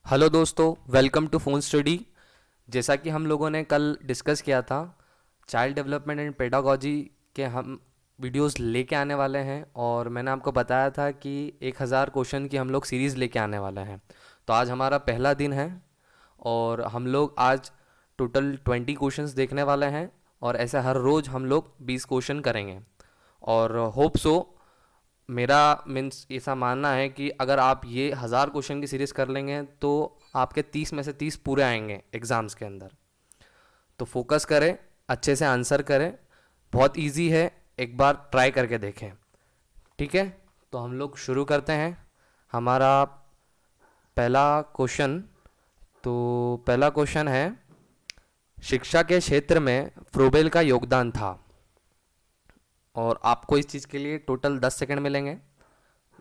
Hello दोस्तों, welcome to phone study. जैसा कि हम लोगों ने कल डिस्कस किया था, चाइल्ड डेवलपमेंट एंड पेडागोजी के हम वीडियोस लेके आने वाले हैं। और मैंने आपको बताया था कि 1000 क्वेश्चन की हम लोग सीरीज़ लेके आने वाले हैं। तो आज हमारा पहला दिन है और हम लोग आज टोटल 20 क्वेश्चंस देखने वाले हैं। और ऐसे हर रोज़ हम लोग 20 क्वेश्चन करेंगे। और होप सो, मेरा मीन्स ऐसा मानना है कि अगर आप ये 1000 क्वेश्चन की सीरीज़ कर लेंगे तो आपके 30 में से 30 पूरे आएंगे एग्ज़ाम्स के अंदर। तो फोकस करें, अच्छे से आंसर करें। बहुत इजी है, एक बार ट्राई करके देखें। ठीक है, तो हम लोग शुरू करते हैं। हमारा पहला क्वेश्चन, तो पहला क्वेश्चन है, शिक्षा के क्षेत्र में फ्रोबेल का योगदान था। और आपको इस चीज़ के लिए टोटल 10 सेकंड मिलेंगे,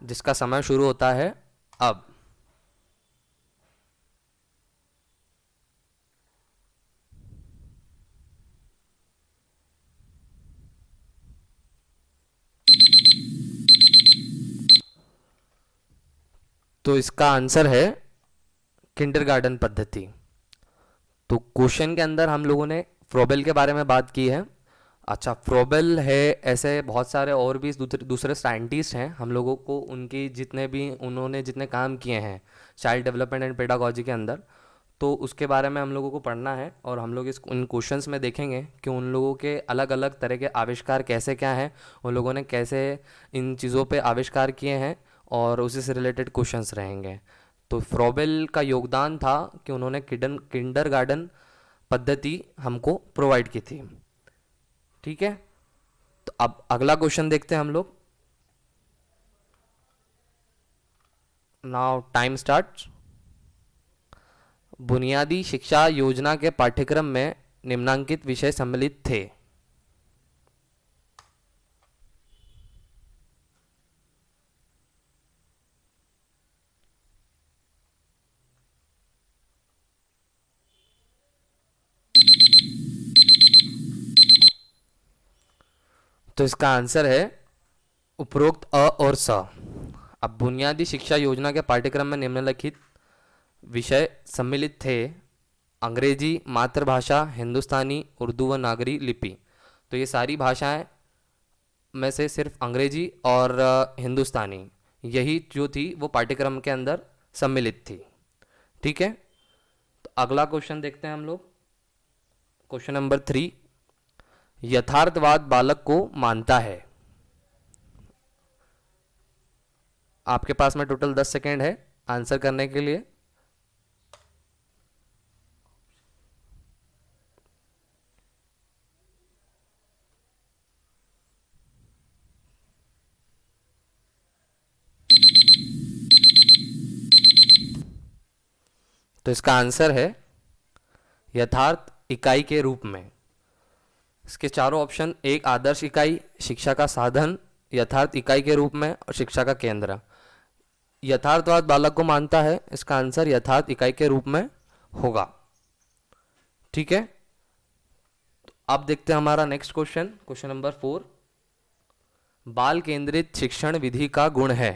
जिसका समय शुरू होता है अब। तो इसका आंसर है किंडरगार्टन पद्धति। तो क्वेश्चन के अंदर हम लोगों ने फ्रोबेल के बारे में बात की है। अच्छा, फ्रोबेल है, ऐसे बहुत सारे और भी दूसरे दूसरे साइंटिस्ट हैं। हम लोगों को उनकी जितने भी उन्होंने जितने काम किए हैं चाइल्ड डेवलपमेंट एंड पेडागोजी के अंदर, तो उसके बारे में हम लोगों को पढ़ना है। और हम लोग इस उन क्वेश्चंस में देखेंगे कि उन लोगों के अलग अलग तरह के आविष्कार कैसे क्या हैं, उन लोगों ने कैसे इन चीज़ों पे आविष्कार किए हैं, और उसी से रिलेटेड क्वेश्चंस रहेंगे। तो फ्रोबेल का योगदान था कि उन्होंने किंडरगार्टन पद्धति हमको प्रोवाइड की थी। ठीक है, तो अब अगला क्वेश्चन देखते हैं हम लोग। Now time start. बुनियादी शिक्षा योजना के पाठ्यक्रम में निम्नांकित विषय सम्मिलित थे। तो इसका आंसर है उपरोक्त अ और स। अब बुनियादी शिक्षा योजना के पाठ्यक्रम में निम्नलिखित विषय सम्मिलित थे: अंग्रेजी, मातृभाषा, हिंदुस्तानी, उर्दू व नागरी लिपि। तो ये सारी भाषाएं में से सिर्फ अंग्रेजी और हिंदुस्तानी, यही जो थी वो पाठ्यक्रम के अंदर सम्मिलित थी। ठीक है, तो अगला क्वेश्चन देखते हैं हम लोग। क्वेश्चन नंबर 3, यथार्थवाद बालक को मानता है। आपके पास में टोटल 10 सेकेंड है आंसर करने के लिए। तो इसका आंसर है यथार्थ इकाई के रूप में। इसके चारों ऑप्शन: एक आदर्श इकाई, शिक्षा का साधन, यथार्थ इकाई के रूप में, और शिक्षा का केंद्र। यथार्थवाद बालक को मानता है, इसका आंसर यथार्थ इकाई के रूप में होगा। ठीक है, तो अब देखते हैं हमारा नेक्स्ट क्वेश्चन, क्वेश्चन नंबर 4। बाल केंद्रित शिक्षण विधि का गुण है: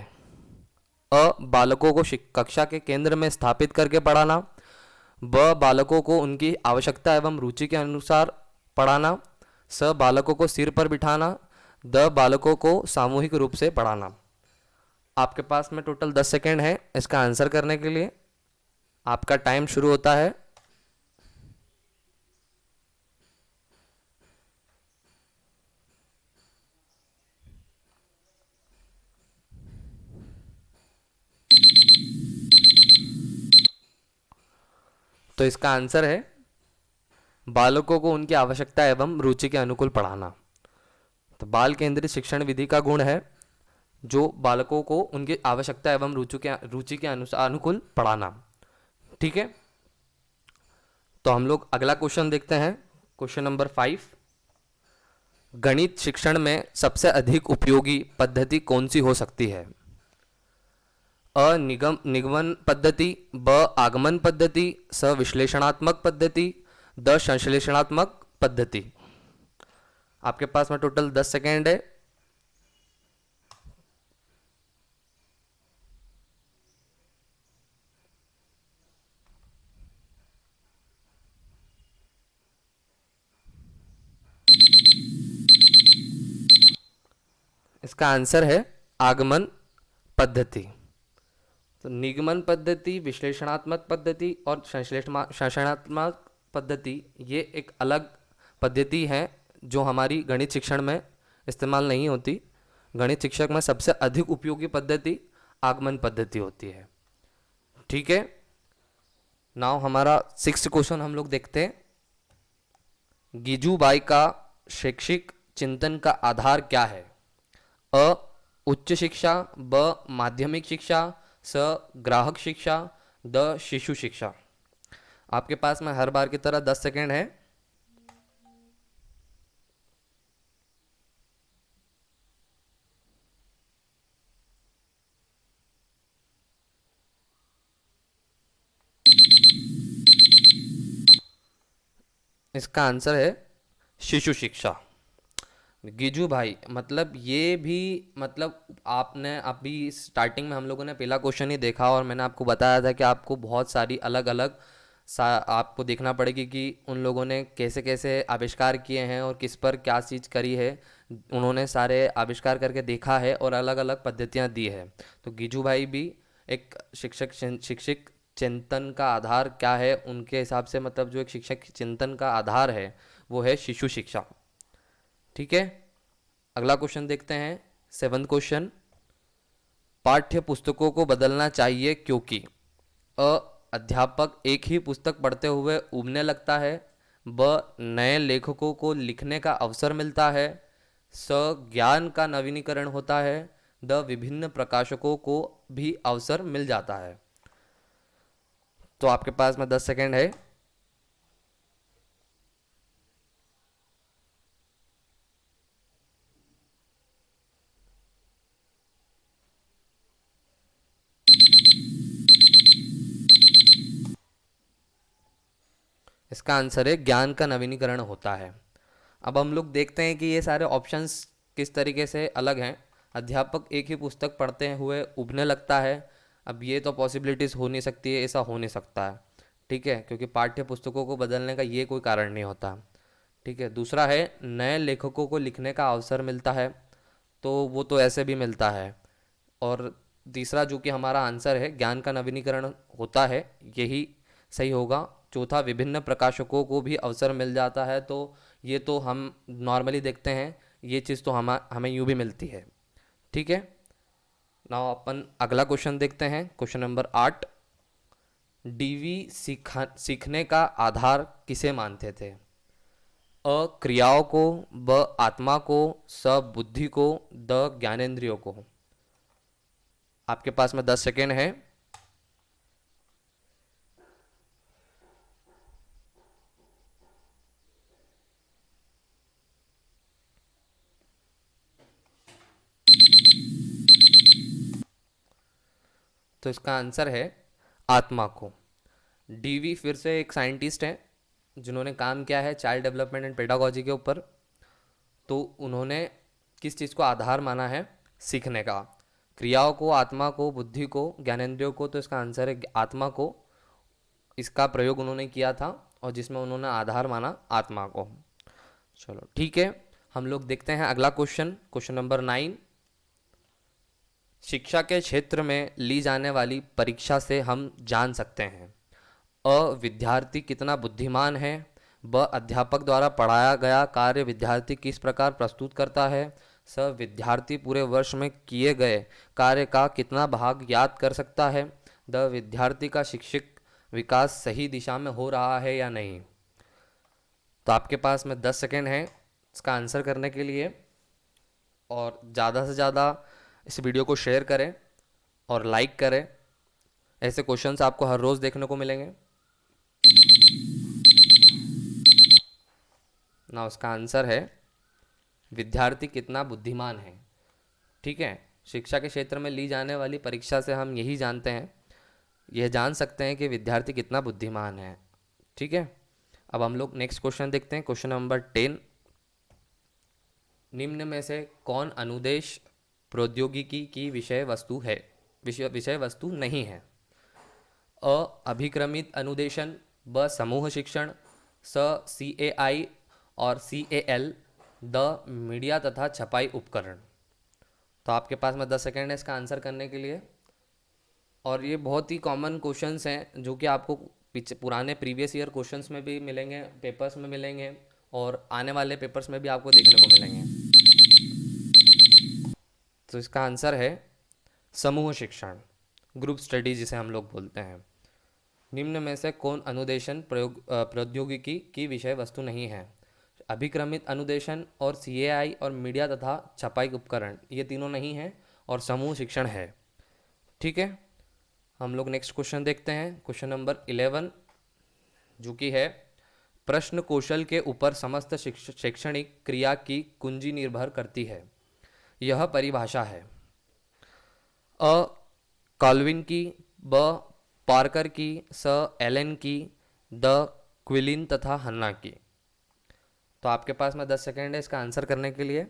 अ बालकों को कक्षा के केंद्र में स्थापित करके पढ़ाना, ब बालकों को उनकी आवश्यकता एवं रुचि के अनुसार पढ़ाना, स बालकों को सिर पर बिठाना, द बालकों को सामूहिक रूप से पढ़ाना। आपके पास में टोटल 10 सेकेंड है इसका आंसर करने के लिए। आपका टाइम शुरू होता है। तो इसका आंसर है बालकों को उनकी आवश्यकता एवं रुचि के अनुकूल पढ़ाना। तो बाल केंद्रित शिक्षण विधि का गुण है जो बालकों को उनकी आवश्यकता एवं रुचि के अनुसार अनुकूल पढ़ाना। ठीक है, तो हम लोग अगला क्वेश्चन देखते हैं, क्वेश्चन नंबर 5। गणित शिक्षण में सबसे अधिक उपयोगी पद्धति कौन सी हो सकती है? अ निगमन पद्धति, ब आगमन पद्धति, स विश्लेषणात्मक पद्धति, द संश्लेषणात्मक पद्धति। आपके पास में टोटल 10 सेकेंड है। इसका आंसर है आगमन पद्धति। तो निगमन पद्धति, विश्लेषणात्मक पद्धति और संश्लेषणात्मक पद्धति ये एक अलग पद्धति है जो हमारी गणित शिक्षण में इस्तेमाल नहीं होती। गणित शिक्षक में सबसे अधिक उपयोगी पद्धति आगमन पद्धति होती है। ठीक है, नाउ हमारा 6th क्वेश्चन हम लोग देखते हैं। गिजुबाई का शैक्षिक चिंतन का आधार क्या है? अ उच्च शिक्षा, ब माध्यमिक शिक्षा, स ग्राहक शिक्षा, द शिशु शिक्षा। आपके पास में हर बार की तरह 10 सेकेंड है। इसका आंसर है शिशु शिक्षा। गिजू भाई मतलब ये भी मतलब आपने अभी स्टार्टिंग में हम लोगों ने पहला क्वेश्चन ही देखा और मैंने आपको बताया था कि आपको बहुत सारी अलग अलग आपको देखना पड़ेगी कि उन लोगों ने कैसे कैसे आविष्कार किए हैं और किस पर क्या चीज़ करी है। उन्होंने सारे आविष्कार करके देखा है और अलग अलग पद्धतियाँ दी है। तो गिजू भाई भी एक शिक्षक चिंतन का आधार क्या है उनके हिसाब से, मतलब जो एक शिक्षक चिंतन का आधार है वो है शिशु शिक्षा। ठीक है, अगला क्वेश्चन देखते हैं। 7th क्वेश्चन, पाठ्य पुस्तकों को बदलना चाहिए क्योंकि अ अध्यापक एक ही पुस्तक पढ़ते हुए उबने लगता है, ब नए लेखकों को लिखने का अवसर मिलता है, स ज्ञान का नवीनीकरण होता है, द विभिन्न प्रकाशकों को भी अवसर मिल जाता है। तो आपके पास में 10 सेकेंड है। इसका आंसर है ज्ञान का नवीनीकरण होता है। अब हम लोग देखते हैं कि ये सारे ऑप्शंस किस तरीके से अलग हैं। अध्यापक एक ही पुस्तक पढ़ते हुए उबने लगता है, अब ये तो पॉसिबिलिटीज़ हो नहीं सकती है, ऐसा हो नहीं सकता है। ठीक है, क्योंकि पाठ्य पुस्तकों को बदलने का ये कोई कारण नहीं होता। ठीक है, दूसरा है नए लेखकों को लिखने का अवसर मिलता है, तो वो तो ऐसे भी मिलता है। और तीसरा जो कि हमारा आंसर है ज्ञान का नवीनीकरण होता है, यही सही होगा। चौथा विभिन्न प्रकाशकों को भी अवसर मिल जाता है, तो ये तो हम नॉर्मली देखते हैं, ये चीज़ तो हमें यूँ भी मिलती है। ठीक है, नाउ अपन अगला क्वेश्चन देखते हैं, क्वेश्चन नंबर 8। डीवी सीखने का आधार किसे मानते थे? अ क्रियाओं को, ब आत्मा को, स बुद्धि को, द ज्ञानेंद्रियों को। आपके पास में 10 सेकेंड है। तो इसका आंसर है आत्मा को। डीवी फिर से एक साइंटिस्ट हैं जिन्होंने काम किया है चाइल्ड डेवलपमेंट एंड पेडागोजी के ऊपर। तो उन्होंने किस चीज़ को आधार माना है? सीखने का। क्रियाओं को, आत्मा को, बुद्धि को, ज्ञानेंद्रियों को। तो इसका आंसर है आत्मा को। इसका प्रयोग उन्होंने किया था और जिसमें उन्होंने आधार माना आत्मा को। चलो ठीक है, हम लोग देखते हैं अगला क्वेश्चन, क्वेश्चन नंबर 9। शिक्षा के क्षेत्र में ली जाने वाली परीक्षा से हम जान सकते हैं अ विद्यार्थी कितना बुद्धिमान है, ब अध्यापक द्वारा पढ़ाया गया कार्य विद्यार्थी किस प्रकार प्रस्तुत करता है, स विद्यार्थी पूरे वर्ष में किए गए कार्य का कितना भाग याद कर सकता है, द विद्यार्थी का शैक्षिक विकास सही दिशा में हो रहा है या नहीं। तो आपके पास में 10 सेकेंड है इसका आंसर करने के लिए, और ज़्यादा से ज़्यादा इस वीडियो को शेयर करें और लाइक करें। ऐसे क्वेश्चंस आपको हर रोज़ देखने को मिलेंगे। ना उसका आंसर है विद्यार्थी कितना बुद्धिमान है। ठीक है, शिक्षा के क्षेत्र में ली जाने वाली परीक्षा से हम यही जानते हैं, यह जान सकते हैं कि विद्यार्थी कितना बुद्धिमान है। ठीक है, अब हम लोग नेक्स्ट क्वेश्चन देखते हैं, क्वेश्चन नंबर 10। निम्न में से कौन अनुदेश प्रौद्योगिकी की विषय वस्तु है, विषय वस्तु नहीं है? अ अभिक्रमित अनुदेशन, ब समूह शिक्षण, स CAI और CAL, द मीडिया तथा छपाई उपकरण। तो आपके पास में 10 सेकेंड है इसका आंसर करने के लिए। और ये बहुत ही कॉमन क्वेश्चंस हैं जो कि आपको पीछे पुराने प्रीवियस ईयर क्वेश्चंस में भी मिलेंगे, पेपर्स में मिलेंगे, और आने वाले पेपर्स में भी आपको देखने को मिलेंगे। तो इसका आंसर है समूह शिक्षण, ग्रुप स्टडी जिसे हम लोग बोलते हैं। निम्न में से कौन अनुदेशन प्रौद्योगिकी की विषय वस्तु नहीं है? अभिक्रमित अनुदेशन और सीएआई और मीडिया तथा छपाई उपकरण, ये तीनों नहीं है, और समूह शिक्षण है। ठीक है, हम लोग नेक्स्ट क्वेश्चन देखते हैं, क्वेश्चन नंबर 11, जो कि है प्रश्न कौशल के ऊपर समस्त शैक्षणिक क्रिया की कुंजी निर्भर करती है। यह परिभाषा है अ कॉल्विन की, ब पार्कर की, स एलन की, द क्विलिन तथा हन्ना की। तो आपके पास में 10 सेकेंड है इसका आंसर करने के लिए।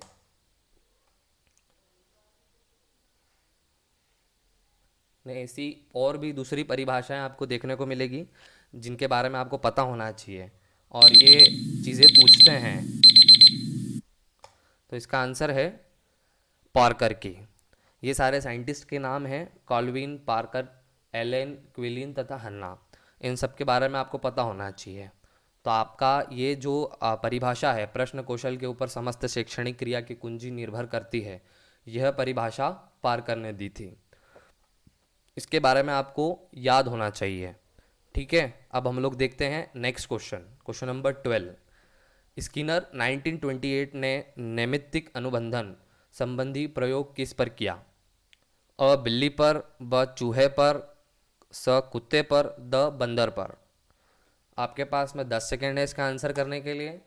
ऐसी और भी दूसरी परिभाषाएं आपको देखने को मिलेगी जिनके बारे में आपको पता होना चाहिए, और ये चीज़ें पूछते हैं। तो इसका आंसर है पार्कर की। ये सारे साइंटिस्ट के नाम हैं, कॉल्विन, पार्कर, एलन, क्विलिन तथा हन्ना। इन सब के बारे में आपको पता होना चाहिए। तो आपका ये जो परिभाषा है, प्रश्न कौशल के ऊपर समस्त शैक्षणिक क्रिया की कुंजी निर्भर करती है, यह परिभाषा पार्कर ने दी थी। इसके बारे में आपको याद होना चाहिए। ठीक है, अब हम लोग देखते हैं next question, question number 12। Skinner 1928 ने नैमित्तिक अनुबंधन संबंधी प्रयोग किस पर किया? अ बिल्ली पर, ब चूहे पर, स कुत्ते पर, द बंदर पर। आपके पास में 10 सेकेंड है इसका आंसर करने के लिए।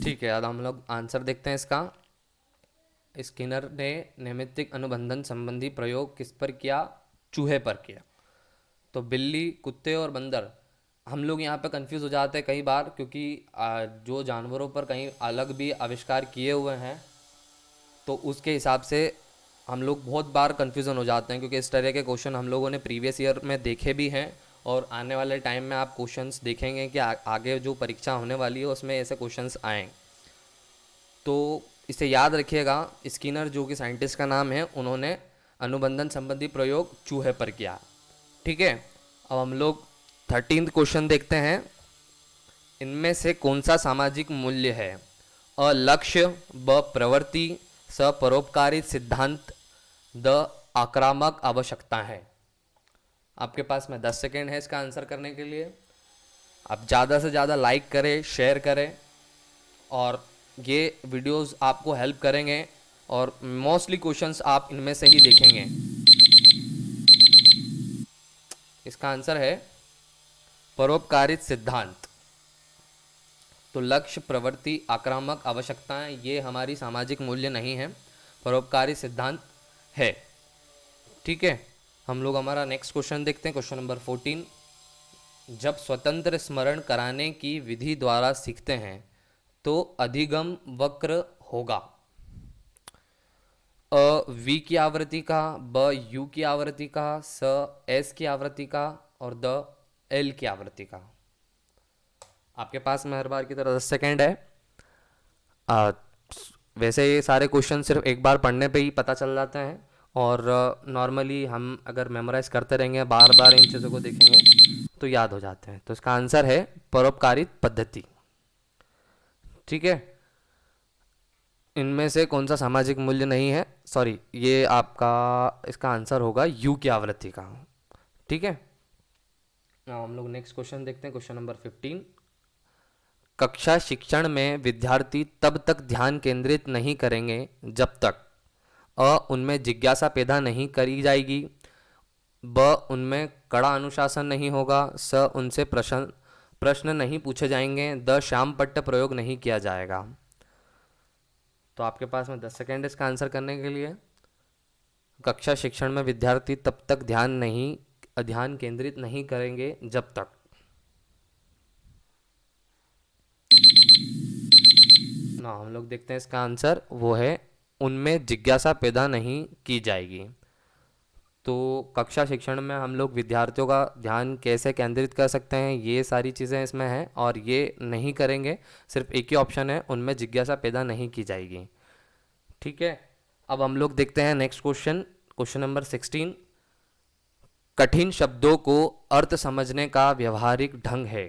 ठीक है, अब हम लोग आंसर देखते हैं इसका। स्किनर ने नैमित्तिक अनुबंधन संबंधी प्रयोग किस पर किया? चूहे पर किया। तो बिल्ली, कुत्ते और बंदर, हम लोग यहाँ पे कंफ्यूज हो जाते हैं कई बार, क्योंकि जो जानवरों पर कहीं अलग भी आविष्कार किए हुए हैं, तो उसके हिसाब से हम लोग बहुत बार कंफ्यूजन हो जाते हैं, क्योंकि इस तरह के क्वेश्चन हम लोगों ने प्रीवियस ईयर में देखे भी हैं, और आने वाले टाइम में आप क्वेश्चंस देखेंगे कि आगे जो परीक्षा होने वाली है उसमें ऐसे क्वेश्चंस आएँ। तो इसे याद रखिएगा, स्किनर जो कि साइंटिस्ट का नाम है, उन्होंने अनुबंधन संबंधी प्रयोग चूहे पर किया। ठीक है, अब हम लोग 13th क्वेश्चन देखते हैं। इनमें से कौन सा सामाजिक मूल्य है? अ लक्ष्य, ब प्रवृत्ति, स परोपकारी सिद्धांत, द आक्रामक आवश्यकता है। आपके पास में 10 सेकेंड है इसका आंसर करने के लिए। आप ज़्यादा से ज़्यादा लाइक करें, शेयर करें, और ये वीडियोस आपको हेल्प करेंगे, और मोस्टली क्वेश्चंस आप इनमें से ही देखेंगे। इसका आंसर है परोपकारित सिद्धांत। तो लक्ष्य, प्रवृत्ति, आक्रामक आवश्यकताएं, ये हमारी सामाजिक मूल्य नहीं है, परोपकारी सिद्धांत है। ठीक है, हम लोग हमारा नेक्स्ट क्वेश्चन देखते हैं, क्वेश्चन नंबर 14। जब स्वतंत्र स्मरण कराने की विधि द्वारा सीखते हैं तो अधिगम वक्र होगा। अ वी की आवृत्ति का, ब यू की आवृत्ति का, स एस की आवृत्ति का, और द एल की आवृत्ति का। आपके पास में हर बार की तरह 10 सेकेंड है। आ, वैसे ये सारे क्वेश्चन सिर्फ एक बार पढ़ने पे ही पता चल जाते हैं, और नॉर्मली हम अगर मेमोराइज करते रहेंगे, बार बार इन चीज़ों को देखेंगे, तो याद हो जाते हैं। तो इसका आंसर है परोपकारित पद्धति। ठीक है, इनमें से कौन सा सामाजिक मूल्य नहीं है? सॉरी, ये आपका इसका आंसर होगा यू की आवृत्ति का। ठीक है, now हम लोग नेक्स्ट क्वेश्चन देखते हैं, क्वेश्चन नंबर 15। कक्षा शिक्षण में विद्यार्थी तब तक ध्यान केंद्रित नहीं करेंगे जब तक अ उनमें जिज्ञासा पैदा नहीं करी जाएगी, ब उनमें कड़ा अनुशासन नहीं होगा, स उनसे प्रश्न प्रश्न नहीं पूछे जाएंगे, द श्याम पट्ट प्रयोग नहीं किया जाएगा। तो आपके पास में 10 सेकेंड इसका आंसर करने के लिए। कक्षा शिक्षण में विद्यार्थी तब तक ध्यान केंद्रित नहीं करेंगे जब तक। ना, हम लोग देखते हैं इसका आंसर, वो है उनमें जिज्ञासा पैदा नहीं की जाएगी। तो कक्षा शिक्षण में हम लोग विद्यार्थियों का ध्यान कैसे केंद्रित कर सकते हैं, ये सारी चीज़ें इसमें हैं, और ये नहीं करेंगे, सिर्फ एक ही ऑप्शन है, उनमें जिज्ञासा पैदा नहीं की जाएगी। ठीक है, अब हम लोग देखते हैं नेक्स्ट क्वेश्चन, क्वेश्चन नंबर 16। कठिन शब्दों को अर्थ समझने का व्यवहारिक ढंग है।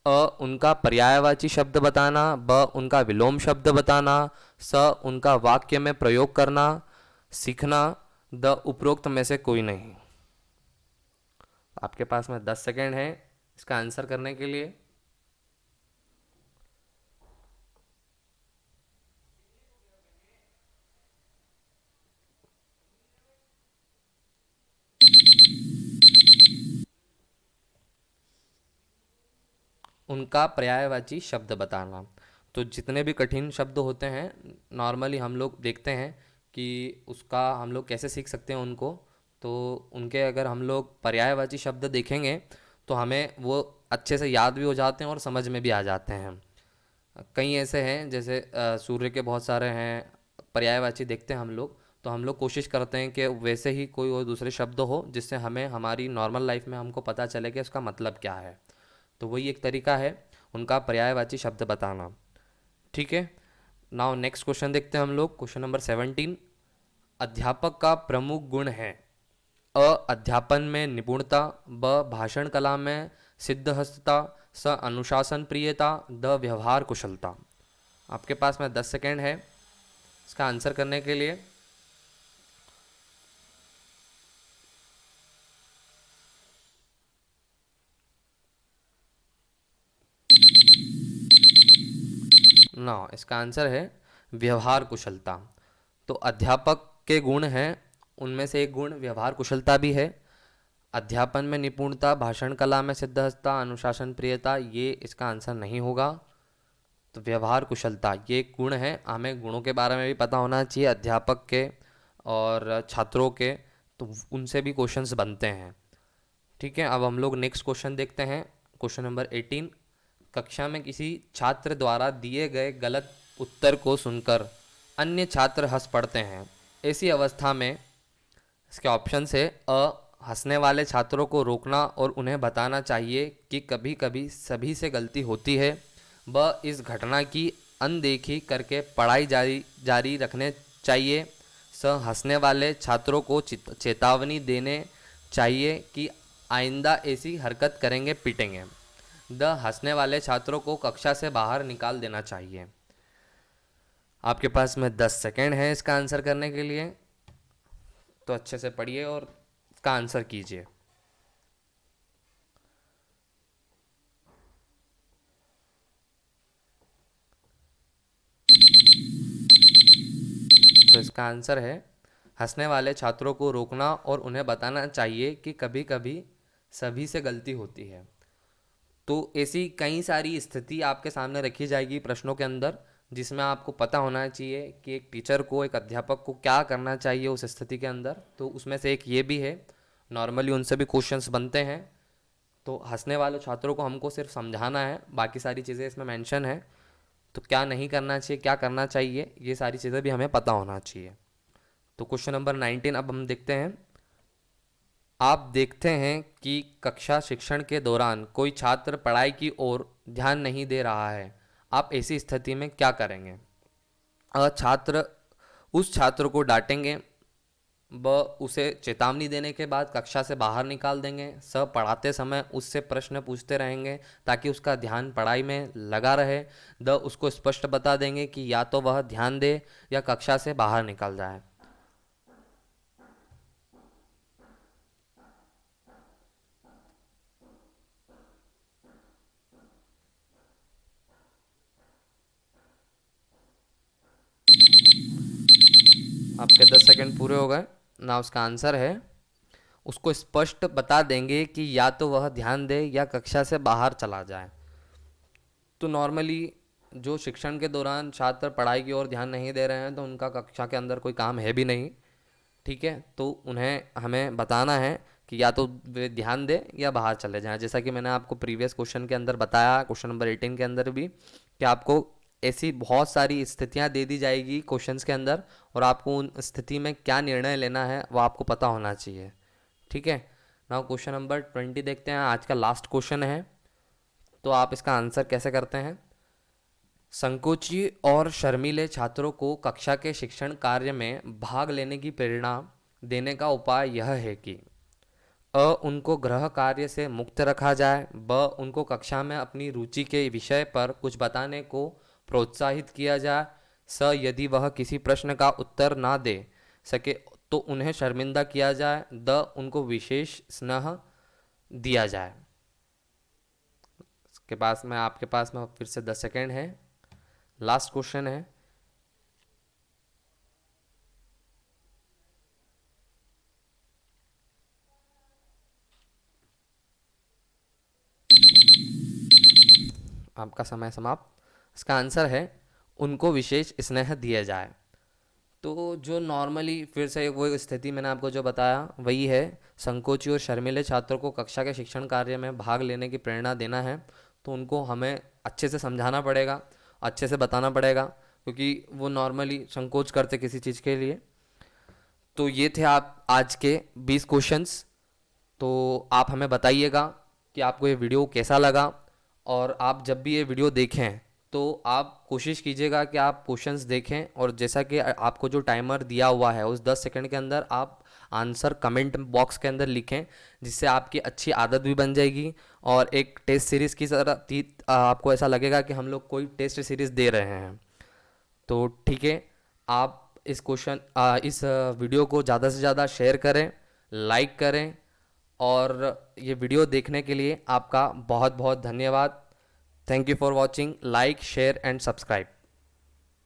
अ उनका पर्यायवाची शब्द बताना, ब उनका विलोम शब्द बताना, स उनका वाक्य में प्रयोग करना, सीखना, द उपरोक्त में से कोई नहीं। आपके पास में 10 सेकेंड है इसका आंसर करने के लिए। उनका पर्यायवाची शब्द बताना। तो जितने भी कठिन शब्द होते हैं, नॉर्मली हम लोग देखते हैं कि उसका हम लोग कैसे सीख सकते हैं उनको। तो उनके अगर हम लोग पर्यायवाची शब्द देखेंगे तो हमें वो अच्छे से याद भी हो जाते हैं और समझ में भी आ जाते हैं। कई ऐसे हैं, जैसे सूर्य के बहुत सारे हैं पर्यायवाची देखते हैं हम लोग, तो हम लोग कोशिश करते हैं कि वैसे ही कोई और दूसरे शब्द हो जिससे हमें हमारी नॉर्मल लाइफ में हमको पता चले कि उसका मतलब क्या है। तो वही एक तरीका है उनका पर्यायवाची शब्द बताना। ठीक है, नाउ नेक्स्ट क्वेश्चन देखते हैं हम लोग, क्वेश्चन नंबर 17। अध्यापक का प्रमुख गुण है। अ अध्यापन में निपुणता, ब भाषण कला में सिद्धहस्तता, स अनुशासन प्रियता, द व्यवहार कुशलता। आपके पास में 10 सेकेंड है इसका आंसर करने के लिए। ना, इसका आंसर है व्यवहार कुशलता। तो अध्यापक के गुण हैं, उनमें से एक गुण व्यवहार कुशलता भी है। अध्यापन में निपुणता, भाषण कला में सिद्धहस्तता, अनुशासन प्रियता, ये इसका आंसर नहीं होगा। तो व्यवहार कुशलता ये एक गुण है। हमें गुणों के बारे में भी पता होना चाहिए अध्यापक के और छात्रों के, तो उनसे भी क्वेश्चंस बनते हैं। ठीक है, अब हम लोग नेक्स्ट क्वेश्चन देखते हैं, क्वेश्चन नंबर 18। कक्षा में किसी छात्र द्वारा दिए गए गलत उत्तर को सुनकर अन्य छात्र हंस पड़ते हैं। ऐसी अवस्था में इसके ऑप्शन है, अ हंसने वाले छात्रों को रोकना और उन्हें बताना चाहिए कि कभी कभी सभी से गलती होती है, ब इस घटना की अनदेखी करके पढ़ाई जारी जारी रखने चाहिए, स हंसने वाले छात्रों को चेतावनी देने चाहिए कि आइंदा ऐसी हरकत करेंगे पीटेंगे, द हंसने वाले छात्रों को कक्षा से बाहर निकाल देना चाहिए। आपके पास में 10 सेकेंड है इसका आंसर करने के लिए, तो अच्छे से पढ़िए और इसका आंसर कीजिए। तो इसका आंसर है, हंसने वाले छात्रों को रोकना और उन्हें बताना चाहिए कि कभी कभी सभी से गलती होती है। तो ऐसी कई सारी स्थिति आपके सामने रखी जाएगी प्रश्नों के अंदर, जिसमें आपको पता होना चाहिए कि एक टीचर को, एक अध्यापक को क्या करना चाहिए उस स्थिति के अंदर। तो उसमें से एक ये भी है, नॉर्मली उनसे भी क्वेश्चंस बनते हैं। तो हंसने वाले छात्रों को हमको सिर्फ समझाना है, बाकी सारी चीज़ें इसमें मेंशन है। तो क्या नहीं करना चाहिए, क्या करना चाहिए, ये सारी चीज़ें भी हमें पता होना चाहिए। तो क्वेश्चन नंबर 19 अब हम देखते हैं। आप देखते हैं कि कक्षा शिक्षण के दौरान कोई छात्र पढ़ाई की ओर ध्यान नहीं दे रहा है। आप ऐसी स्थिति में क्या करेंगे? छात्र उस छात्र को डांटेंगे, ब उसे चेतावनी देने के बाद कक्षा से बाहर निकाल देंगे, स पढ़ाते समय उससे प्रश्न पूछते रहेंगे ताकि उसका ध्यान पढ़ाई में लगा रहे, द उसको स्पष्ट बता देंगे कि या तो वह ध्यान दे या कक्षा से बाहर निकल जाए। आपके 10 सेकंड पूरे हो गए ना। उसका आंसर है, उसको स्पष्ट बता देंगे कि या तो वह ध्यान दे या कक्षा से बाहर चला जाए। तो नॉर्मली जो शिक्षण के दौरान छात्र पढ़ाई की ओर ध्यान नहीं दे रहे हैं, तो उनका कक्षा के अंदर कोई काम है भी नहीं। ठीक है, तो उन्हें हमें बताना है कि या तो वे ध्यान दें या बाहर चले जाएं। जैसा कि मैंने आपको प्रीवियस क्वेश्चन के अंदर बताया, क्वेश्चन नंबर 18 के अंदर भी, कि आपको ऐसी बहुत सारी स्थितियां दे दी जाएगी क्वेश्चंस के अंदर, और आपको उन स्थिति में क्या निर्णय लेना है वो आपको पता होना चाहिए। ठीक है। नाउ क्वेश्चन नंबर 20 देखते हैं, आज का लास्ट क्वेश्चन है, तो आप इसका आंसर कैसे करते हैं। संकोची और शर्मीले छात्रों को कक्षा के शिक्षण कार्य में भाग लेने की प्रेरणा देने का उपाय यह है कि अ उनको गृह कार्य से मुक्त रखा जाए, ब उनको कक्षा में अपनी रुचि के विषय पर कुछ बताने को प्रोत्साहित किया जाए, स यदि वह किसी प्रश्न का उत्तर ना दे सके तो उन्हें शर्मिंदा किया जाए, द उनको विशेष स्नेह दिया जाए। इसके पास में आपके पास में फिर से 10 सेकेंड है, लास्ट क्वेश्चन है। आपका समय समाप्त। इसका आंसर है उनको विशेष स्नेह दिया जाए। तो जो नॉर्मली फिर से वो स्थिति मैंने आपको जो बताया वही है, संकोची और शर्मीले छात्रों को कक्षा के शिक्षण कार्य में भाग लेने की प्रेरणा देना है, तो उनको हमें अच्छे से समझाना पड़ेगा, अच्छे से बताना पड़ेगा, क्योंकि वो नॉर्मली संकोच करते किसी चीज़ के लिए। तो ये थे आप आज के 20 क्वेश्चंस। तो आप हमें बताइएगा कि आपको ये वीडियो कैसा लगा, और आप जब भी ये वीडियो देखें तो आप कोशिश कीजिएगा कि आप क्वेश्चंस देखें, और जैसा कि आपको जो टाइमर दिया हुआ है उस 10 सेकंड के अंदर आप आंसर कमेंट बॉक्स के अंदर लिखें, जिससे आपकी अच्छी आदत भी बन जाएगी, और एक टेस्ट सीरीज़ की तरह आपको ऐसा लगेगा कि हम लोग कोई टेस्ट सीरीज़ दे रहे हैं। तो ठीक है, आप इस वीडियो को ज़्यादा से ज़्यादा शेयर करें, लाइक करें, और ये वीडियो देखने के लिए आपका बहुत बहुत धन्यवाद। Thank you for watching, like share and subscribe.